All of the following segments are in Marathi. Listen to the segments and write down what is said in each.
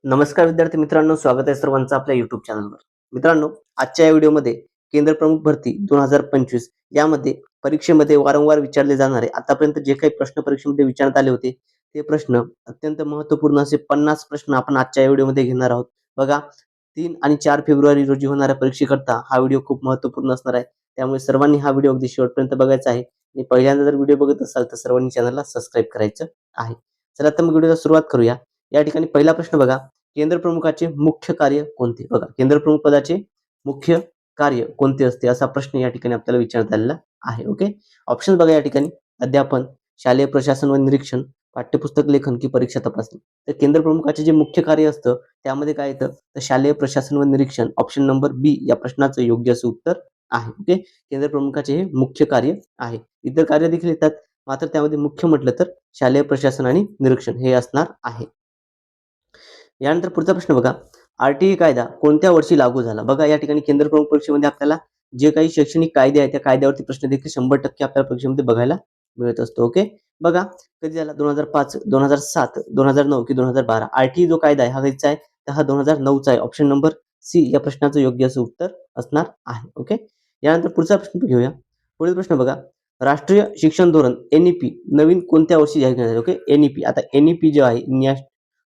नमस्कार विद्यार्थी मित्रांनो, स्वागत आहे सर्वांचं आपल्या YouTube चॅनलवर. मित्रांनो, आजच्या या व्हिडिओमध्ये केंद्र प्रमुख भरती 2025 यामध्ये परीक्षेमध्ये वारंवार विचारले जाणारे आतापर्यंत जे काही प्रश्न परीक्षेमध्ये विचारण्यात आले होते, ते प्रश्न अत्यंत महत्त्वपूर्ण असे 50 प्रश्न आपण आजच्या या व्हिडिओमध्ये घेणार आहोत. बघा, 3 आणि 4 फेब्रुवारी रोजी होणाऱ्या परीक्षेकरता हा व्हिडिओ खूप महत्त्वपूर्ण असणार आहे. त्यामुळे सर्वांनी हा व्हिडिओ अगदी शेवटपर्यंत बघायचा आहे आणि पहिल्यांदा जर व्हिडिओ बघत असाल तर सर्वांनी चॅनलला सबस्क्राईब करायचं आहे. चला तर मग व्हिडिओला सुरुवात करूया. या ठिकाणी पहिला प्रश्न बघा, केंद्र प्रमुखाचे मुख्य कार्य कोणते? बघा, केंद्र प्रमुख पदाचे मुख्य कार्य कोणते असते असा प्रश्न या ठिकाणी आपल्याला विचारण्यात आलेला आहे. ओके, ऑप्शन बघा या ठिकाणी: अध्यापन, शालेय प्रशासन व निरीक्षण, पाठ्यपुस्तक लेखन की परीक्षा तपासणी. तर केंद्र प्रमुखाचे जे मुख्य कार्य असतं त्यामध्ये काय येतं, तर शालेय प्रशासन व निरीक्षण. ऑप्शन नंबर बी या प्रश्नाचं योग्य असं उत्तर आहे. ओके, केंद्र प्रमुखाचे हे मुख्य कार्य आहे. इतर कार्य देखील येतात, मात्र त्यामध्ये मुख्य म्हटलं तर शालेय प्रशासन आणि निरीक्षण हे असणार आहे. यानंतर पुढचा प्रश्न बघा, आरटीई कायदा कोणत्या वर्षी लागू झाला? बघा, या ठिकाणी केंद्र प्रमुख परीक्षेमध्ये आपल्याला जे काही शैक्षणिक कायदे आहेत त्या कायद्यावरती प्रश्न देखील 100% आपल्याला परीक्षेमध्ये बघायला मिळत असतो. ओके, बघा कधी झाला, 2005, 2007, 2009 की 2012. आरटीई जो कायदा आहे हा कधीचा आहे, तर हा 2009चा आहे. ऑप्शन नंबर सी या प्रश्नाचं योग्य असं उत्तर असणार आहे. ओके, यानंतर पुढचा प्रश्न घेऊया. पुढील प्रश्न बघा, राष्ट्रीय शिक्षण धोरण एनईपी नवीन कोणत्या वर्षी जाहीर करण्यात आले? ओके, एनईपी, आता एनईपी जे आहे,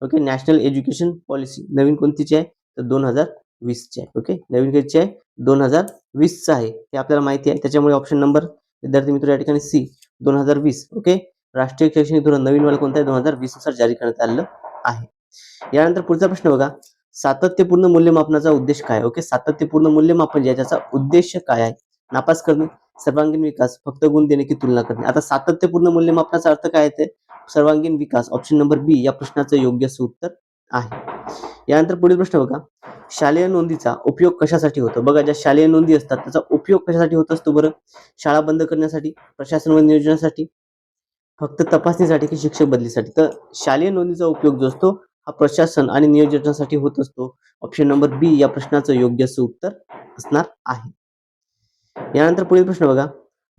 ओके, नॅशनल एज्युकेशन पॉलिसी नवीन कोणतीची आहे, तर 2020 ची आहे. ओके, नवीन कधीची आहे, 2020 चा आहे, हे आपल्याला माहिती आहे. त्याच्यामुळे ऑप्शन नंबर विद्यार्थी मित्र या ठिकाणी सी 2020. ओके, राष्ट्रीय शैक्षणिक धोरण नवीन वाला कोणता आहे, 2020 नुसार जारी करण्यात आलेलं आहे. यानंतर पुढचा प्रश्न बघा, सातत्यपूर्ण मूल्यमापनाचा उद्देश काय? ओके, सातत्यपूर्ण मूल्यमापन जे आहे त्याचा उद्देश काय आहे? नापास करणे, सर्वांगीण विकास, फक्त गुण देणे की तुलना करणे. आता सातत्यपूर्ण मूल्यमापनाचा अर्थ काय आहे? सर्वांगीण विकास. ऑप्शन नंबर बी या प्रश्नाचं योग्य असं उत्तर आहे. यानंतर पुढील प्रश्न बघा, शालेय नोंदीचा उपयोग कशासाठी होतो? बघा, ज्या शालेय नोंदी असतात त्याचा उपयोग कशासाठी होत असतो बरं? शाळा बंद करण्यासाठी, प्रशासन व नियोजनासाठी, फक्त तपासणीसाठी की शिक्षक बदलीसाठी? तर शालेय नोंदीचा उपयोग जो असतो हा प्रशासन आणि नियोजनासाठी होत असतो. ऑप्शन नंबर बी या प्रश्नाचं योग्य असं उत्तर असणार आहे. यानंतर पुढील प्रश्न बघा,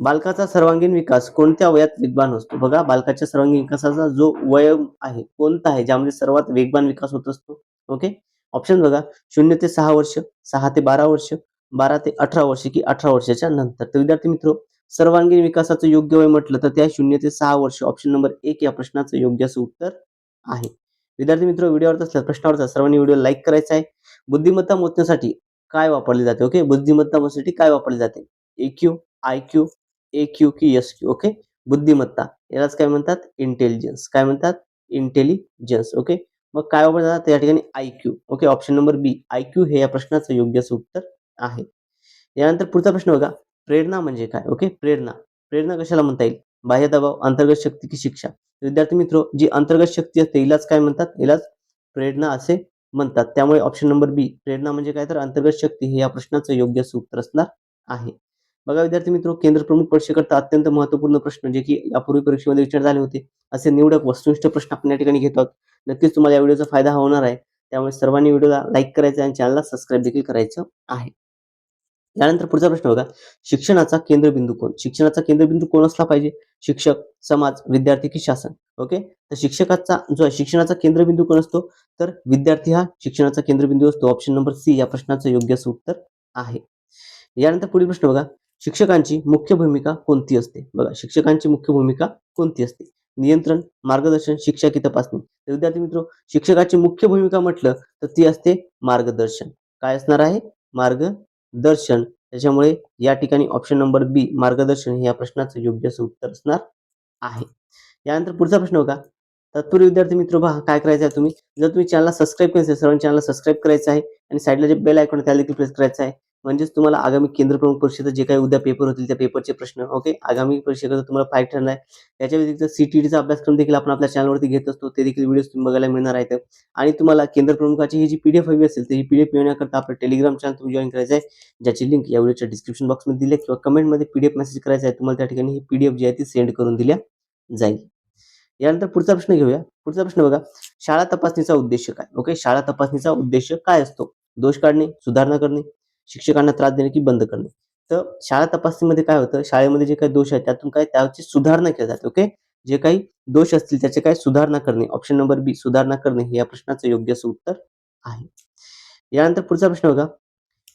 बालकाचा सर्वांगीण विकास कोणत्या वयात वेगवान असतो? बघा, बालकाच्या सर्वांगीण विकासाचा जो वय आहे कोणता आहे ज्यामध्ये सर्वात वेगवान विकास होत असतो? ओके, ऑप्शन बघा: 0 ते 6 वर्ष, 6 ते 12 वर्ष, 12 ते 18 वर्ष की 18 वर्षाच्या नंतर. तर विद्यार्थी मित्र, सर्वांगीण विकासाचं योग्य वय म्हटलं तर त्या 0 ते 6 वर्ष. ऑप्शन नंबर 1 या प्रश्नाचं योग्य असं उत्तर आहे. विद्यार्थी मित्र, व्हिडिओ आवडत असल्यास प्रश्नावरचा सर्वांनी व्हिडिओ लाईक करायचा आहे. बुद्धिमत्ता मोजण्यासाठी काय वापरले जाते? ओके, बुद्धिमत्ता मोजण्यासाठी काय वापरले जाते? EQ, IQ, AQ की SQ? ओके, बुद्धिमत्ता यालाच काय म्हणतात? इंटेलिजन्स. काय म्हणतात? इंटेलिजन्स. ओके, मग काय वापरलं जातं या ठिकाणी? IQ. ओके, ऑप्शन नंबर बी IQ हे या प्रश्नाचं योग्य असं उत्तर आहे. यानंतर पुढचा प्रश्न बघा, प्रेरणा म्हणजे काय? ओके, प्रेरणा, प्रेरणा कशाला म्हणता येईल? बाह्य दबाव, अंतर्गत शक्ती की शिक्षा? विद्यार्थी मित्र, जी अंतर्गत शक्ती असते हिलाच काय म्हणतात? हिलाच प्रेरणा असे म्हणतात. त्यामुळे ऑप्शन नंबर बी प्रेरणा म्हणजे काय, तर अंतर्गत शक्ती हे या प्रश्नाचं योग्य असं उत्तर असणार आहे. बघा विद्यार्थी मित्र, केंद्र प्रमुख परीक्षेकरता अत्यंत महत्त्वपूर्ण प्रश्न जे की यापूर्वी परीक्षेमध्ये विचारले झाले होते असे निवडक वस्तुनिष्ठ प्रश्न आपण या ठिकाणी घेत आहोत. नक्कीच तुम्हाला या व्हिडिओचा फायदा होणार आहे. त्यामुळे सर्वांनी व्हिडिओला लाईक करायचं आणि चॅनलला सबस्क्राईब देखील करायचं आहे. यानंतर पुढचा प्रश्न बघा, शिक्षणाचा केंद्रबिंदू कोण? शिक्षणाचा केंद्रबिंदू कोण असला पाहिजे? शिक्षक, समाज, विद्यार्थी की शासन? ओके, तर शिक्षकाचा जो आहे शिक्षणाचा केंद्रबिंदू कोण असतो? तर विद्यार्थी हा शिक्षणाचा केंद्रबिंदू असतो. ऑप्शन नंबर सी या प्रश्नाचं योग्य असं उत्तर आहे. यानंतर पुढील प्रश्न बघा, शिक्षकांची मुख्य भूमिका कोणती असते? बघा, शिक्षकांची मुख्य भूमिका कोणती असते? नियंत्रण, मार्गदर्शन, शिक्षा की तपासणी? तर विद्यार्थी मित्र, शिक्षकाची मुख्य भूमिका म्हटलं तर ती असते मार्गदर्शन. काय असणार आहे? मार्गदर्शन. त्याच्यामुळे या ठिकाणी ऑप्शन नंबर बी मार्गदर्शन हे या प्रश्नाचं योग्य असं उत्तर असणार आहे. यानंतर पुढचा प्रश्न बघा, तत्पूर्वी विद्यार्थी मित्र पहा काय करायचं आहे तुम्ही, जर तुम्ही चॅनलला सबस्क्राईब केलं असेल सर्वांनी चॅनलला सबस्क्राईब करायचं आहे आणि साईडला जे बेल आयकॉन आहे त्याला देखील प्रेस करायचं आहे. म्हणजेच तुम्हाला आगामी केंद्र प्रमुख परीक्षेचे जे काही उद्या पेपर होतील त्या पेपरचे प्रश्न, ओके, आगामी परीक्षेकरता तुम्हाला फाईट ठरणार आहे. त्याच्या व्यतिरिक्त CTETचा अभ्यासक्रम देखील आपण आपल्या चॅनलवरती घेत असतो, ते देखील व्हिडिओज तुम्ही बघायला मिळणार आहेत. आणि तुम्हाला केंद्र प्रमुखाची ही जी PDF हवी असेल तर ही PDF मिळवण्याकरता आपलं टेलिग्राम चॅनल तुम्ही जॉईन करायचं आहे, ज्याची लिंक या व्हिडिओच्या डिस्क्रिप्शन बॉक्समध्ये दिली आहे किंवा कमेंटमध्ये PDF मेसेज करायचा आहे. तुम्हाला त्या ठिकाणी ही PDF जी आहे ती सेंड करून दिल्या जाईल. यानंतर पुढचा प्रश्न घेऊया. पुढचा प्रश्न बघा, शाळा तपासणीचा उद्देश काय? ओके, शाळा तपासणीचा उद्देश काय असतो? दोष काढणे, सुधारणा करणे, शिक्षकांना त्रास देणे की बंद करणे? तर शाळा तपासणीमध्ये काय होतं, शाळेमध्ये जे काही दोष आहेत त्यातून काय त्याची सुधारणा केली जाते. ओके, जे काही दोष असतील त्याचे काय सुधारणा करणे. ऑप्शन नंबर बी सुधारणा करणे हे या प्रश्नाचं योग्य असं उत्तर आहे. यानंतर पुढचा प्रश्न बघा.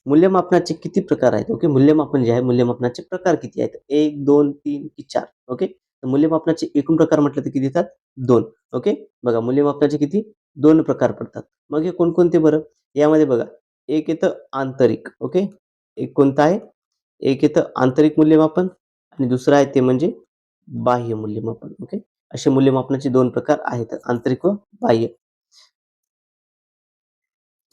मूल्यमापनाचे किती प्रकार आहेत? ओके, मूल्यमापन जे आहे मूल्यमापनाचे प्रकार किती आहेत? 1, 2, 3 की 4? ओके, तर मूल्यमापनाचे एकूण प्रकार म्हटलं तर किती येतात? 2. ओके, बघा मूल्यमापनाचे किती? 2 प्रकार पडतात. मग हे कोणकोणते बरं? यामध्ये बघा, एक येतं आंतरिक. ओके, एक कोणतं आहे? एक येतं आंतरिक मूल्यमापन आणि दुसरं आहे ते म्हणजे बाह्य मूल्यमापन. ओके, असे मूल्यमापनाचे 2 प्रकार आहेत, आंतरिक व बाह्य.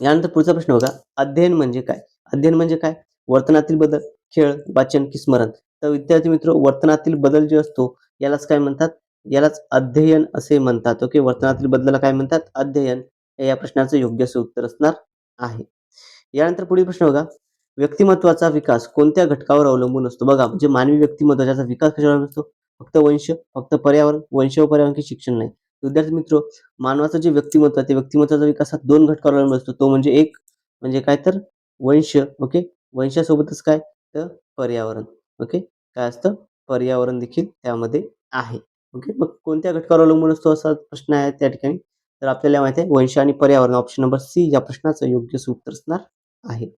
यानंतर पुढचा प्रश्न बघा. अध्ययन म्हणजे काय? अध्ययन म्हणजे काय? वर्तनातील बदल, खेळ, वाचन की स्मरण? तर विद्यार्थी मित्र, वर्तनातील बदल जे असतो यालाच काय म्हणतात? यालाच अध्ययन असे म्हणतात. ओके, वर्तनातील बदलाला काय म्हणतात? अध्ययन. हे या प्रश्नाचं योग्य असं उत्तर असणार आहे. यानंतर पुढील प्रश्न बघा. व्यक्तिमत्वाचा विकास कोणत्या घटकावर अवलंबून असतो? बघा, म्हणजे मानवी व्यक्तिमत्वाचा विकास कशावर असतो? फक्त वंश, फक्त पर्यावरण, वंश व पर्यावरण की शिक्षण नाही. विद्यार्थी मित्र, मानवाचं जे व्यक्तिमत्व आहे, ते व्यक्तिमत्वाचा विकास हा 2 घटकावर अवलंबून असतो. तो म्हणजे एक म्हणजे काय तर वंश. ओके, वंशासोबतच काय तर पर्यावरण. ओके, काय असतं? पर्यावरण देखील त्यामध्ये आहे. ओके, मग कोणत्या घटकावर अवलंबून असतो असा प्रश्न आहे त्या ठिकाणी. तर आपल्याला माहिती आहे वंश आणि पर्यावरण. ऑप्शन नंबर सी या प्रश्नाचं योग्य उत्तर असणार आहे.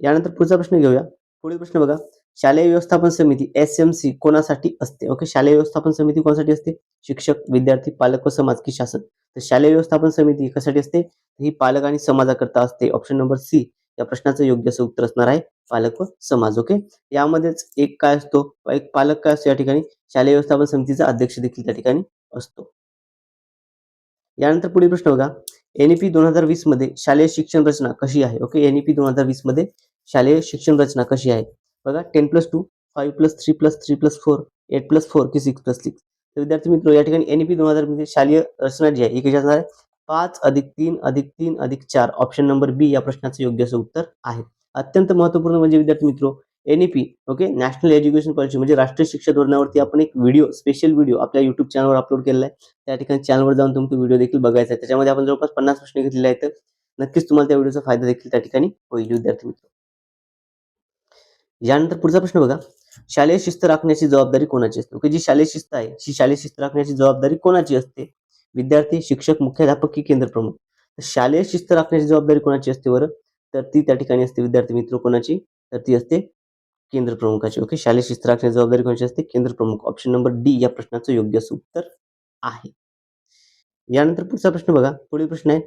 यानंतर पुढचा प्रश्न घेऊया. पुढील प्रश्न बघा. शालेय व्यवस्थापन समिती एस-एम-सी कोणासाठी असते? ओके, शालेय व्यवस्थापन समिती कोणासाठी असते? शिक्षक, विद्यार्थी, पालक व समाज की शासन? तर शालेय व्यवस्थापन समिती कशासाठी असते? ही पालक आणि समाजाकरता असते. ऑप्शन नंबर सी या प्रश्नाचं योग्य असं उत्तर असणार आहे पालक व समाज. ओके, यामध्येच एक काय असतो? एक पालक काय असतो या ठिकाणी? शालेय व्यवस्थापन समितीचा अध्यक्ष देखील त्या ठिकाणी असतो. यानंतर पुढील प्रश्न बघा. एन-ई-पी 2020 मध्ये शालेय शिक्षण रचना कशी आहे? ओके, एन-ई-पी 2020 मध्ये शालेय शिक्षण रचना कशी आहे? बघा, 10+2, 5+3+3+4, 8+4 की 6+6? तर विद्यार्थी मित्र, या ठिकाणी एन-ई-पी 2000 मध्ये शालेय रचना जी आहे ही कशी असणार आहे? 5+3+3+4. ऑप्शन नंबर बी या प्रश्नाचं योग्य असं उत्तर आहे. अत्यंत महत्त्वपूर्ण म्हणजे विद्यार्थी मित्र, N-E-P okay, national education policy म्हणजे राष्ट्रीय शिक्षण धोरणावरती आपण एक व्हिडिओ, स्पेशल व्हिडिओ आपल्या YouTube चॅनलवर अपलोड केलेला आहे. त्या ठिकाणी चॅनलवर जाऊन तुम्ही तो व्हिडिओ देखील बघायचा आहे. त्याच्यामध्ये आपण जवळपास 50 प्रश्न घेतलेले आहेत. नक्कीच तुम्हाला त्या व्हिडिओचा फायदा देखील त्या ठिकाणी होईल विद्यार्थी मित्र. यानंतर पुढचा प्रश्न बघा. शालेय शिस्त राखण्याची जबाबदारी कोणाची असते? ओके, जी शालेय शिस्त आहे, ही शालेय शिस्त राखण्याची जबाबदारी कोणाची असते? विद्यार्थी, शिक्षक, मुख्याध्यापक की केंद्र प्रमुख? तर शालेय शिस्त राखण्याची जबाबदारी कोणाची असते बरं? तर ती त्या ठिकाणी असते विद्यार्थी मित्र कोणाची? तर ती असते केंद्र प्रमुखाची. ओके, शालेय शिस्त राखण्याची जबाबदारी कोणाची असते? केंद्र प्रमुख. ऑप्शन नंबर डी या प्रश्नाचं योग्य असं उत्तर आहे. यानंतर पुढचा प्रश्न बघा. पुढील प्रश्न आहे,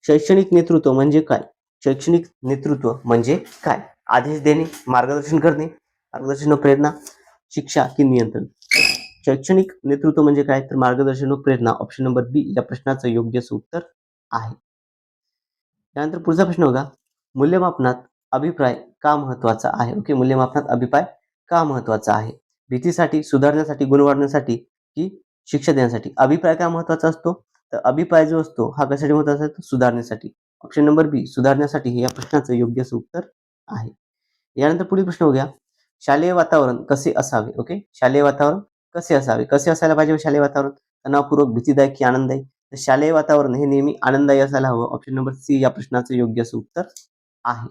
शैक्षणिक नेतृत्व म्हणजे काय? शैक्षणिक नेतृत्व म्हणजे काय? आदेश देणे, मार्गदर्शन करणे, मार्गदर्शन व प्रेरणा, शिक्षा की नियंत्रण? शैक्षणिक नेतृत्व म्हणजे काय? तर मार्गदर्शन व प्रेरणा. ऑप्शन नंबर बी या प्रश्नाचं योग्य असं उत्तर आहे. त्यानंतर पुढचा प्रश्न बघा. मूल्यमापनात अभिप्राय का महत्वाचा आहे? ओके, मूल्यमापनात अभिप्राय का महत्वाचा आहे? भीतीसाठी, सुधारण्यासाठी, गुण वाढवण्यासाठी की शिक्षा देण्यासाठी? अभिप्राय का महत्वाचा असतो? तर अभिप्राय जो असतो हा कशासाठी महत्वाचा आहे? सुधारण्यासाठी. ऑप्शन नंबर बी सुधारण्यासाठी हे या प्रश्नाचं योग्य असं उत्तर आहे. यानंतर पुढील प्रश्न बघूया. शालेय वातावरण कसे असावे? ओके, शालेय वातावरण कसे असावे? कसे असायला पाहिजे शालेय वातावरण? तणावपूर्वक, भीतीदायक की आनंददायी? तर शालेय वातावरण हे नेहमी आनंददायी असायला हवं. ऑप्शन नंबर सी या प्रश्नाचं योग्य असं उत्तर आहे.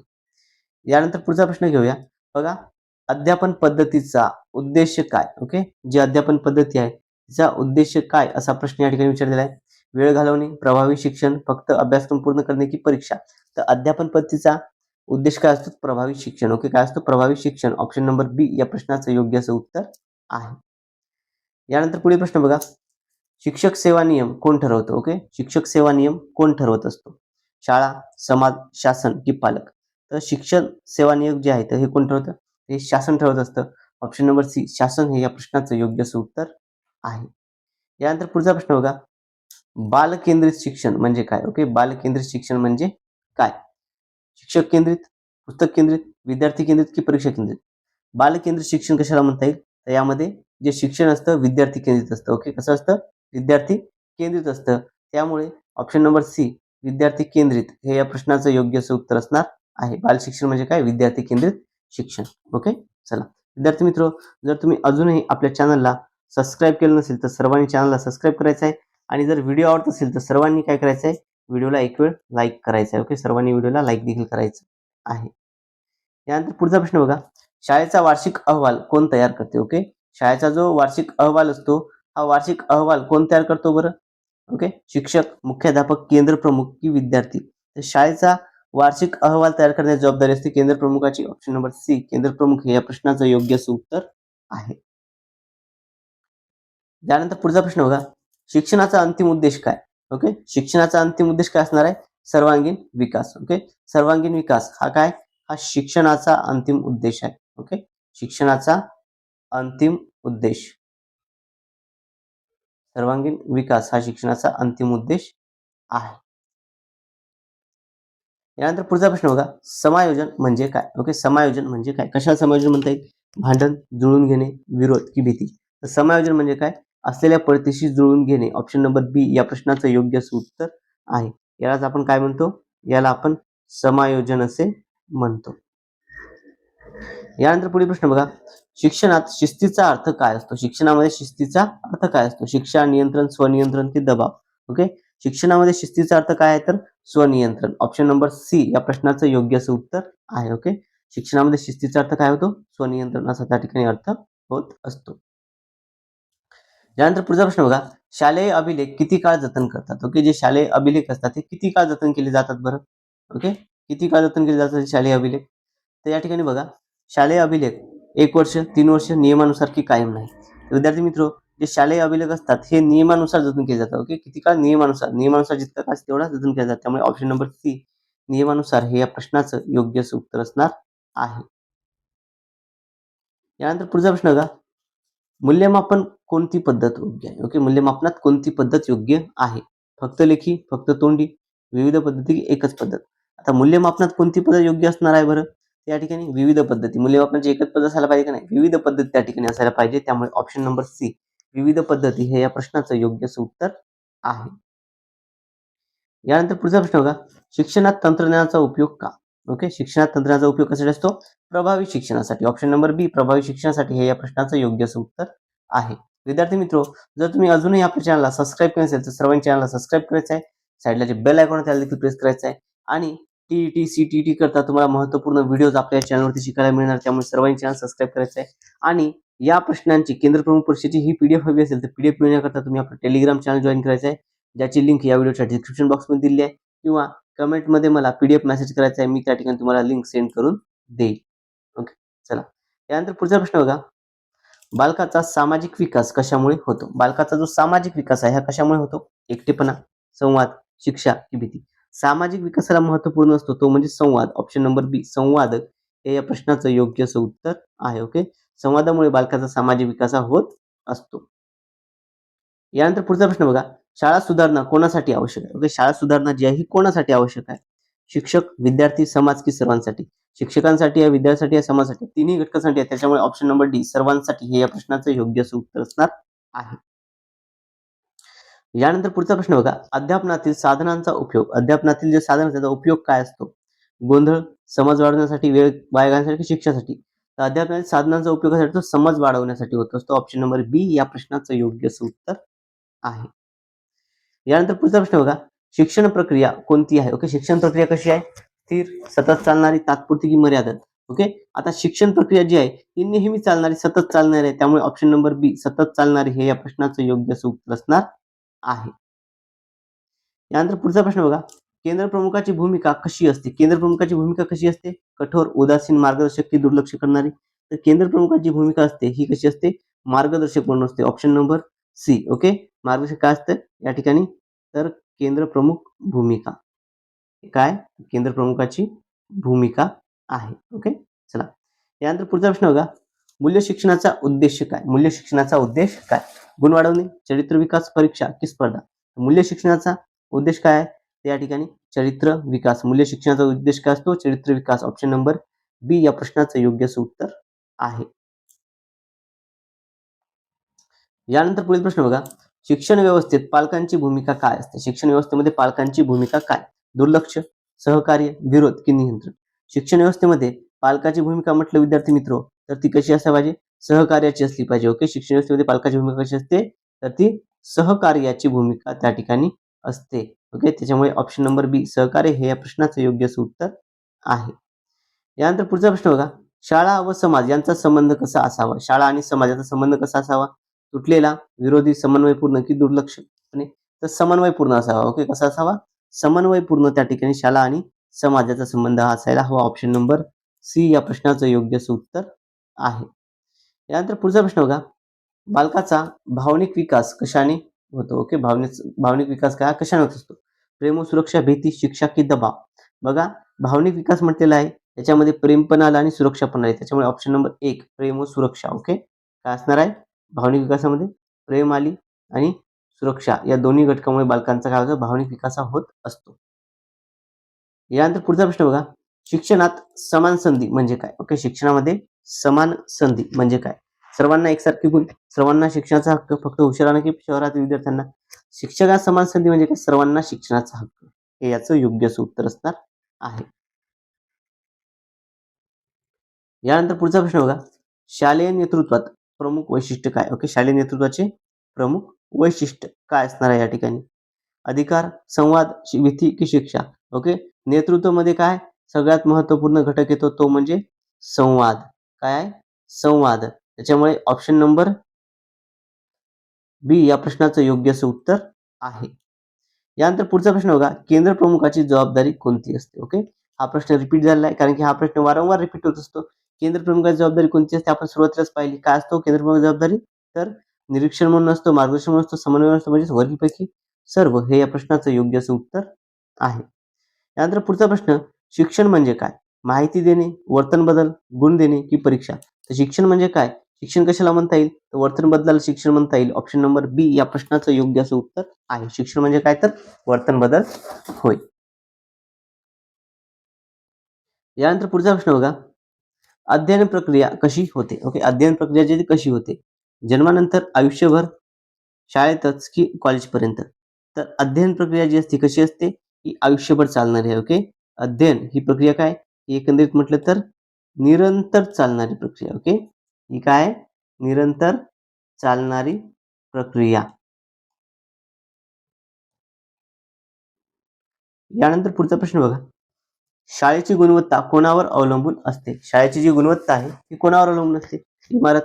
यानंतर पुढचा प्रश्न घेऊया. बघा, अध्यापन पद्धतीचा उद्देश काय? ओके, जी अध्यापन पद्धती आहे तिचा उद्देश काय असा प्रश्न या ठिकाणी विचारलेला आहे. वेळ घालवणे, प्रभावी शिक्षण, फक्त अभ्यासक्रम पूर्ण करणे की परीक्षा? तर अध्यापन पद्धतीचा उद्देश काय असतो? प्रभावी शिक्षण. ओके, काय असतो? प्रभावी शिक्षण. ऑप्शन नंबर बी या प्रश्नाचं योग्य असं उत्तर आहे. यानंतर पुढील प्रश्न बघा. शिक्षक सेवा नियम कोण ठरवतं? ओके, शिक्षक सेवा नियम कोण ठरवत असतो? शाळा, समाज, शासन की पालक? तर शिक्षण सेवा नियम जे आहे हे कोण ठरवतं? हे शासन ठरवत असतं. ऑप्शन नंबर सी शासन हे या प्रश्नाचं योग्य असं उत्तर आहे. यानंतर पुढचा प्रश्न बघा. बालकेंद्रित शिक्षण म्हणजे काय? ओके, बालकेंद्रित शिक्षण म्हणजे काय? शिक्षक केंद्रित, पुस्तक केंद्रित, विद्यार्थी केंद्रित की परीक्षा केंद्रित? बालकेंद्रित शिक्षण कशाला म्हणता येईल? तर यामध्ये जे शिक्षण असतं विद्यार्थी केंद्रित असतं. ओके, कसं असतं? विद्यार्थी केंद्रित असतं. त्यामुळे ऑप्शन नंबर सी विद्यार्थी केंद्रित हे या प्रश्नाचं योग्य असं उत्तर असणार आहे. बाल शिक्षण म्हणजे काय? विद्यार्थी केंद्रित शिक्षण. ओके, चला विद्यार्थी मित्र, जर तुम्ही अजूनही आपल्या चॅनलला सबस्क्राईब केलं नसेल तर सर्वांनी चॅनलला सबस्क्राईब करायचं आहे आणि जर व्हिडिओ आवडत असेल तर सर्वांनी काय करायचं आहे? व्हिडिओला एक वेळ लाईक करायचं आहे. ओके, सर्वांनी व्हिडिओला लाईक देखील करायचं आहे. यानंतर पुढचा प्रश्न बघा. शाळेचा वार्षिक अहवाल कोण तयार करते? ओके, शाळेचा जो वार्षिक अहवाल असतो हा वार्षिक अहवाल कोण तयार करतो बरं? ओके, शिक्षक, मुख्याध्यापक, केंद्र प्रमुख की विद्यार्थी? तर शाळेचा वार्षिक अहवाल तयार करण्याची जबाबदारी असते केंद्र प्रमुखाची. ऑप्शन नंबर सी, केंद्र प्रमुख हे या प्रश्नाचं योग्य उत्तर आहे. त्यानंतर पुढचा प्रश्न बघा, शिक्षणाचा अंतिम उद्देश काय? ओके, शिक्षणाचा अंतिम उद्देश काय असणार आहे? सर्वांगीण विकास. ओके, सर्वांगीण विकास हा काय? हा शिक्षणाचा अंतिम उद्देश आहे. ओके, शिक्षणाचा अंतिम उद्देश, सर्वांगीण विकास हा शिक्षणाचा अंतिम उद्देश आहे. यानंतर पुढचा प्रश्न बघा, समायोजन म्हणजे काय? ओके, समायोजन म्हणजे काय? कशाला समायोजन म्हणता येईल? भांडण, जुळून घेणे, विरोध की भीती? तर समायोजन म्हणजे काय? असलेल्या पद्धतीशी जुळून घेणे. ऑप्शन नंबर बी या प्रश्नाचं योग्य उत्तर आहे. यालाच आपण काय म्हणतो? याला आपण समायोजन असे म्हणतो. यानंतर पुढील प्रश्न बघा, शिक्षणात शिस्तीचा अर्थ काय असतो? शिक्षणामध्ये शिस्तीचा अर्थ काय असतो? शिक्षा, नियंत्रण, स्वनियंत्रण की दबाव? ओके, शिक्षणामध्ये शिस्तीचा अर्थ काय आहे? तर स्वनियंत्रण. ऑप्शन नंबर सी या प्रश्नाचं योग्य उत्तर आहे. ओके, शिक्षणामध्ये शिस्तीचा अर्थ काय होतो? स्वनियंत्रण असा त्या ठिकाणी अर्थ होत असतो. यानंतर पुढचा प्रश्न बघा, शालेय अभिलेख किती काळ जतन करतात? ओके, जे शालेय अभिलेख असतात ते किती काळ जतन केले जातात बरं? ओके, किती काळ जतन केले जातात शालेय अभिलेख? तर या ठिकाणी बघा, शालेय अभिलेख 1 वर्ष, 3 वर्ष, नियमानुसार की कायम नाही? विद्यार्थी मित्रो, जे शालेय अभिलेख असतात हे नियमानुसार जतन केले जातात. ओके, किती काळ? नियमानुसार. नियमानुसार जितका काळ तेवढा जतन केला जातात. त्यामुळे ऑप्शन नंबर सी, नियमानुसार हे या प्रश्नाचं योग्य उत्तर असणार आहे. यानंतर पुढचा प्रश्न बघा, मूल्यमापन कोणती पद्धत योग्य आहे? ओके, मूल्यमापनात कोणती पद्धत योग्य आहे? फक्त लेखी, फक्त तोंडी, विविध पद्धती, एकच पद्धत? आता मूल्यमापनात कोणती पद्धत योग्य असणार आहे बरं? त्या ठिकाणी विविध पद्धती. मूल्यमापनाची एकच पद्धत असायला पाहिजे का नाही? विविध पद्धत त्या ठिकाणी असायला पाहिजे. त्यामुळे ऑप्शन नंबर सी, विविध पद्धती हे या प्रश्नाचं योग्य उत्तर आहे. यानंतर पुढचा प्रश्न बघा, शिक्षणात तंत्रज्ञानाचा उपयोग का? ओके, शिक्षणात तंत्रज्ञानाचा उपयोग कशासाठी असतो? प्रभावी शिक्षणासाठी. ऑप्शन नंबर बी, प्रभावी शिक्षणासाठी हे या प्रश्नाचं योग्य उत्तर आहे. विद्यार्थी मित्रो, जर तुम्ही अजूनही आपल्या चॅनलला सबस्क्राईब केलं असेल तर सर्वांनी चॅनलला सबस्क्राईब करायचं आहे. साईडला जे बेल आयकॉन आहे त्याला देखील प्रेस करायचं आहे. आणि टीईटी, सीटीईटी करता तुम्हाला महत्त्वपूर्ण व्हिडिओज आपल्या चॅनलवरती शिकायला मिळणार. त्यामुळे सर्वांनी चॅनल सबस्क्राईब करायचं आहे. आणि या प्रश्नांची केंद्र प्रमुख परीक्षेची ही पीडीएफ हवी असेल तर पीडीएफ मिळण्याकरता तुम्ही आपलं टेलिग्राम चॅनल जॉईन करायचं आहे, ज्याची लिंक या व्हिडिओच्या डिस्क्रिप्शन बॉक्समध्ये दिली आहे, किंवा कमेंटमध्ये मला पीडीएफ मेसेज करायचा आहे. मी त्या ठिकाणी तुम्हाला लिंक सेंड करून देईल. ओके, चला. यानंतर पुढचा प्रश्न बघा, बालकाचा सामाजिक विकास कशामुळे होतो? बालकाचा जो सामाजिक विकास आहे हा कशामुळे होतो? एकटेपणा, संवाद, शिक्षा की भीती? सामाजिक विकासाला महत्वपूर्ण असतो तो म्हणजे संवाद. ऑप्शन नंबर बी, संवाद हे या प्रश्नाचं योग्य उत्तर आहे. ओके, संवादामुळे बालकाचा सामाजिक विकास होत असतो. यानंतर पुढचा प्रश्न बघा, शाळा सुधारणा कोणासाठी आवश्यक आहे? ओके, शाळा सुधारणा जी आहे ही कोणासाठी आवश्यक आहे? शिक्षक, विद्यार्थी, समाज की सर्वांसाठी? शिक्षकांसाठी आहे, विद्यार्थ्यांसाठी आहे, समाजासाठी? तिन्ही घटकांसाठी आहे. त्याच्यामुळे ऑप्शन नंबर डी, सर्वांसाठी हे या प्रश्नाचं योग्य उत्तर असणार आहे. यानंतर पुढचा प्रश्न बघा, अध्यापनातील साधनांचा उपयोग, अध्यापनातील जे साधन त्याचा उपयोग काय असतो? गोंधळ, समज वाढवण्यासाठी, वेळ वाया घालण्यासाठी, शिक्षणासाठी? तर अध्यापनातील साधनांचा उपयोग कशासाठी? तो समज वाढवण्यासाठी होत असतो. ऑप्शन नंबर बी या प्रश्नाचं योग्य उत्तर आहे. यानंतर पुढचा प्रश्न बघा, शिक्षण प्रक्रिया कोणती आहे? ओके, शिक्षण प्रक्रिया कशी आहे? स्थिर, सतत चालणारी, तात्पुरती की मर्यादित? ओके, आता शिक्षण प्रक्रिया जी आहे ती नेहमी चालणारी, सतत चालणारी आहे. त्यामुळे ऑप्शन नंबर बी, सतत चालणारी हे या प्रश्नाचं योग्य उत्तर असणार आहे. यानंतर पुढचा प्रश्न बघा, केंद्र प्रमुखाची भूमिका कशी असते? केंद्र प्रमुखाची भूमिका कशी असते? कठोर, उदासीन, मार्गदर्शक की दुर्लक्ष करणारी? तर केंद्र प्रमुखाची भूमिका असते ही कशी असते? मार्गदर्शक म्हणून असते. Option number C. ओके, मार्गदर्शक काय असतं या ठिकाणी? तर केंद्र प्रमुख भूमिका काय? केंद्र प्रमुखाची भूमिका आहे. ओके, चला. यानंतर पुढचा प्रश्न बघा, मूल्य शिक्षणाचा उद्देश काय? मूल्य शिक्षणाचा उद्देश काय? गुण वाढवणे, चरित्र विकास, परीक्षा की स्पर्धा? मूल्य शिक्षणाचा उद्देश काय आहे? या ठिकाणी चरित्र विकास. मूल्य शिक्षणाचा उद्देश काय असतो? चरित्र विकास. ऑप्शन नंबर बी या प्रश्नाचं योग्य उत्तर आहे. यानंतर पुढील प्रश्न बघा, शिक्षण व्यवस्थेत पालकांची भूमिका काय असते? शिक्षण व्यवस्थेमध्ये पालकांची भूमिका काय? दुर्लक्ष, सहकार्य, विरोध की नियंत्रण? शिक्षण व्यवस्थेमध्ये पालकाची भूमिका म्हटलं विद्यार्थी मित्र तर ती कशी असायला पाहिजे? सहकार्याची असली पाहिजे. ओके, शिक्षण व्यवस्थेमध्ये पालकाची भूमिका कशी असते? तर ती सहकार्याची भूमिका त्या ठिकाणी असते. ओके, त्याच्यामुळे ऑप्शन नंबर बी, सहकार्य हे या प्रश्नाचं योग्य उत्तर आहे. यानंतर पुढचा प्रश्न बघा, शाळा व समाज यांचा संबंध कसा असावा? शाळा आणि समाजाचा संबंध कसा असावा? तुटलेला, विरोधी, समन्वयपूर्ण की दुर्लक्षपणे? तर समन्वयपूर्ण असावा. ओके, कसा असावा? समन्वयपूर्ण त्या ठिकाणी शाळा आणि समाजाचा संबंध हा असायला हवा. ऑप्शन नंबर सी या प्रश्नाचं योग्य उत्तर आहे. यानंतर पुढचा प्रश्न बघा. बालकाचा भावनिक विकास कशाने होतो? ओके, भावनिक विकास काय कशाने होत असतो? प्रेम, सुरक्षा, भीती, शिक्षा की दबाव? बघा, भावनिक विकास म्हटलेला आहे, त्याच्यामध्ये प्रेम पण आलं आणि सुरक्षा पण आली. त्याच्यामुळे ऑप्शन नंबर 1 प्रेम व सुरक्षा. ओके, काय असणार आहे? भावनिक विकासामध्ये प्रेम आली आणि सुरक्षा या दोन्ही घटकामुळे बालकांचा काय होतो? भावनिक विकास हा होत असतो. यानंतर पुढचा प्रश्न बघा. शिक्षणात समान संधी म्हणजे काय? ओके, शिक्षणामध्ये समान संधी म्हणजे काय? सर्वांना एकसारखी गुण, सर्वांना शिक्षणाचा हक्क, फक्त हुशारांना की शहरातील विद्यार्थ्यांना? शिक्षकात समान संधी म्हणजे काय? सर्वांना शिक्षणाचा हक्क, हे याचं योग्य उत्तर असणार आहे. यानंतर पुढचा प्रश्न बघा. शालेय नेतृत्वात प्रमुख वैशिष्ट्य काय? ओके, शालेय नेतृत्वाचे प्रमुख वैशिष्ट्य काय असणार आहे या ठिकाणी? अधिकार, संवाद, भीती की शिक्षा? ओके, नेतृत्वामध्ये काय सगळ्यात महत्त्वपूर्ण घटक येतो? तो म्हणजे संवाद. काय आहे? संवाद. त्याच्यामुळे ऑप्शन नंबर बी या प्रश्नाचं योग्य उत्तर आहे. यानंतर पुढचा प्रश्न बघा. केंद्र प्रमुखाची जबाबदारी कोणती असते? ओके, हा प्रश्न रिपीट झालेला आहे कारण की हा प्रश्न वारंवार रिपीट होत असतो. केंद्र प्रमुखाची जबाबदारी कोणती असते? आपण सुरुवातीलाच पाहिली. काय असतो केंद्र प्रमुख जबाबदारी? तर निरीक्षण म्हणून असतो, मार्गदर्शन म्हणून असतो, समन्वय असतो, म्हणजे वरीलपैकी सर्व, हे या प्रश्नाचं योग्य उत्तर आहे. यानंतर पुढचा प्रश्न. शिक्षण म्हणजे काय? माहिती देणे, वर्तन बदल, गुण देणे की परीक्षा? तर शिक्षण म्हणजे काय? शिक्षण कशाला म्हणता येईल? तर वर्तन बदलाला शिक्षण म्हणता येईल. ऑप्शन नंबर बी या प्रश्नाचं योग्य उत्तर आहे. शिक्षण म्हणजे काय? तर वर्तन बदल होय. यानंतर पुढचा प्रश्न बघा. अध्ययन प्रक्रिया कशी होते? ओके, अध्ययन प्रक्रिया जी कशी होते? जन्मानंतर, आयुष्यभर, शाळेतच की कॉलेजपर्यंत? तर अध्ययन प्रक्रिया जी असते कशी असते? ही आयुष्यभर चालणारी आहे. ओके, अध्ययन ही प्रक्रिया काय? ही एकंदरीत म्हटलं तर निरंतर चालणारी प्रक्रिया. ओके, ही काय? निरंतर चालणारी प्रक्रिया. यानंतर पुढचा प्रश्न बघा. शाळेची गुणवत्ता कोणावर अवलंबून असते? शाळेची जी गुणवत्ता आहे ती कोणावर अवलंबून असते? इमारत,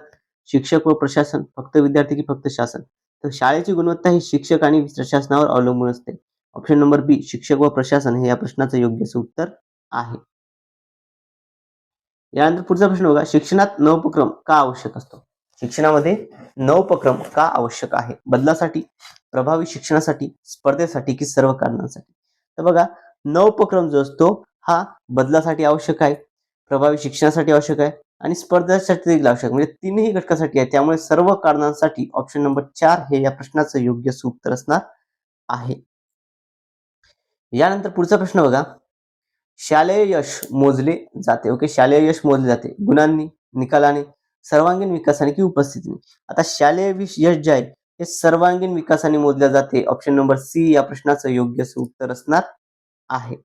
शिक्षक व प्रशासन, फक्त विद्यार्थी की फक्त शासन? तर शाळेची गुणवत्ता ही शिक्षक आणि प्रशासनावर अवलंबून असते. ऑप्शन नंबर बी शिक्षक व प्रशासन हे या प्रश्नाचं योग्य उत्तर आहे. यानंतर पुढचा प्रश्न बघा. शिक्षणात नवोपक्रम का आवश्यक असतो? शिक्षणामध्ये नवोपक्रम का आवश्यक आहे? बदलासाठी, प्रभावी शिक्षणासाठी, स्पर्धेसाठी की सर्व कारणांसाठी? तर बघा, नवोपक्रम जो असतो हा बदलासाठी आवश्यक आहे, प्रभावी शिक्षणासाठी आवश्यक आहे आणि स्पर्धेसाठी देखील आवश्यक, म्हणजे तीनही घटकासाठी आहे. त्यामुळे सर्व कारणांसाठी ऑप्शन नंबर 4 हे या प्रश्नाचं योग्य उत्तर असणार आहे. यानंतर पुढचा प्रश्न बघा. शालेय यश मोजले जाते. ओके, शालेय यश मोजले जाते गुणांनी, निकालाने, सर्वांगीण विकासाने की उपस्थितीने? आता शालेय यश जे आहे हे सर्वांगीण विकासाने मोजले जाते. ऑप्शन नंबर सी या प्रश्नाचं योग्य उत्तर असणार आहे.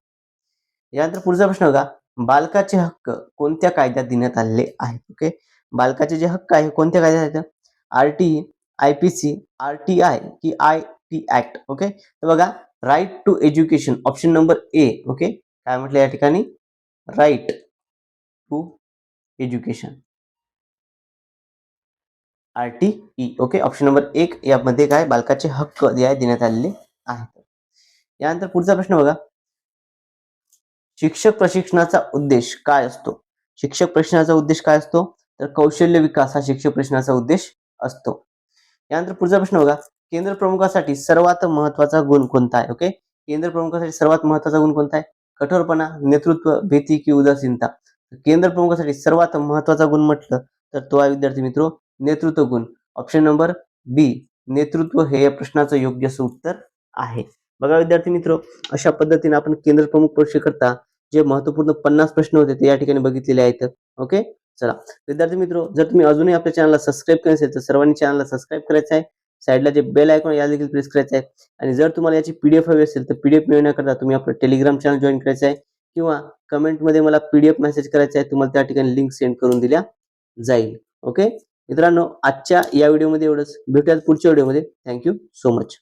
यानंतर पुढचा प्रश्न बघा. बालकाचे हक्क कोणत्या कायद्यात देण्यात आलेले आहेत? ओके, बालकाचे जे हक्क आहे कोणत्या कायद्यात आहेत? आरटीई, आयपीसी, आरटीआय की आयटी ऍक्ट? ओके, तर बघा, right to education option number A. Okay, काय म्हटलं या ठिकाणी? Right to education, RTE. Okay, option number 1 यामध्ये काय बालकाचे हक्क जे आहे देण्यात आलेले आहेत. यानंतर पुढचा प्रश्न बघा. शिक्षक प्रशिक्षणाचा उद्देश काय असतो? शिक्षक प्रशिक्षणाचा उद्देश काय असतो? तर कौशल्य विकास हा शिक्षक प्रशिक्षणाचा उद्देश असतो. यानंतर पुढचा प्रश्न बघा. केंद्र प्रमुखासाठी सर्वात महत्वाचा गुण कोणता आहे? ओके, केंद्र प्रमुखासाठी सर्वात महत्वाचा गुण कोणता आहे? कठोरपणा, नेतृत्व, भीती की उदासीनता? केंद्र प्रमुखासाठी सर्वात महत्वाचा गुण म्हटलं तर तो आहे विद्यार्थी मित्र नेतृत्व गुण. ऑप्शन नंबर बी नेतृत्व हे या प्रश्नाचं योग्य उत्तर आहे. बघा विद्यार्थी मित्र, अशा पद्धतीने आपण केंद्र प्रमुख परीक्षेकरता जे महत्वपूर्ण 50 प्रश्न होते ते या ठिकाणी बघितलेले आहेत. ओके, चला विद्यार्थी मित्र, जर तुम्ही अजूनही आपल्या चॅनलला सबस्क्राईब केले असेल तर सर्वांनी चॅनलला सबस्क्राईब करायचं आहे. साईडला जे बेल आयकॉन याला देखील प्रेस करायचं आहे. आणि जर तुम्हाला याची पीडीएफ हवी असेल तर पीडीएफ मिळवण्याकरता तुम्ही आपलं टेलिग्राम चॅनल जॉईन करायचं आहे किंवा कमेंटमध्ये मला पीडीएफ मेसेज करायचा आहे. तुम्हाला त्या ठिकाणी लिंक सेंड करून दिल्या जाईल. ओके मित्रांनो, आजच्या या व्हिडिओमध्ये एवढंच. भेटूयात पुढच्या व्हिडिओमध्ये. Thank you so much.